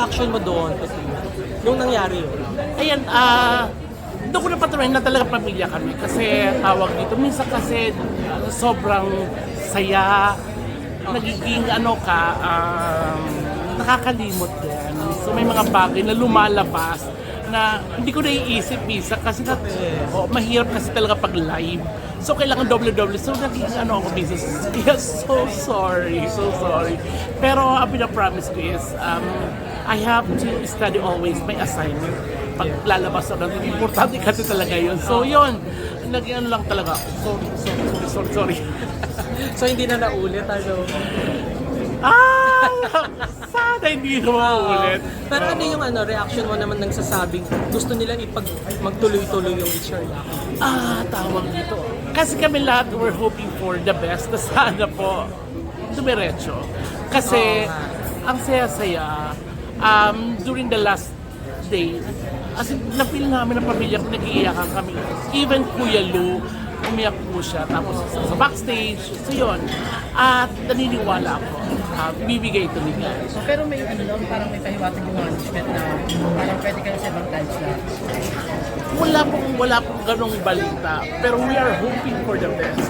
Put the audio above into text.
reaction mo doon? Nung nangyari yun? Ayan, doon ko napatunayan na talaga pamilya kami kasi tawag dito. Minsan kasi sobrang saya, nagiging nakakalimot din. So may mga bagay na lumalabas na hindi ko naiisip minsan kasi mahirap kasi talaga pag live. So kailangan doble-doble. So naging ako business. Yes, so sorry. Pero ang pinapromise ko is I have to study always my assignment. Pag lalabas ako, importante kasi talaga yun. So yun, naging lang talaga ako. Sorry. So hindi na naulit, Sana hindi ko maulit. Pero ano yung reaction mo naman nang sasabing gusto nila magtuloy-tuloy yung It's Your Luck? Tawag dito. Kasi kami lahat we're hoping for the best na sana po dumiretso. Kasi ang saya-saya during the last day, as in, na-feel namin ng pamilya ko, nag-iiyakan kami. Even Kuya Lou, umiyak po siya. Tapos sa backstage, so yun. At naniniwala ako, bibigay ito ni God. So, pero may parang may pahiwatig yung management na parang pwede kayo sa ibang times na. Wala pong ganong balita. Pero we are hoping for the best.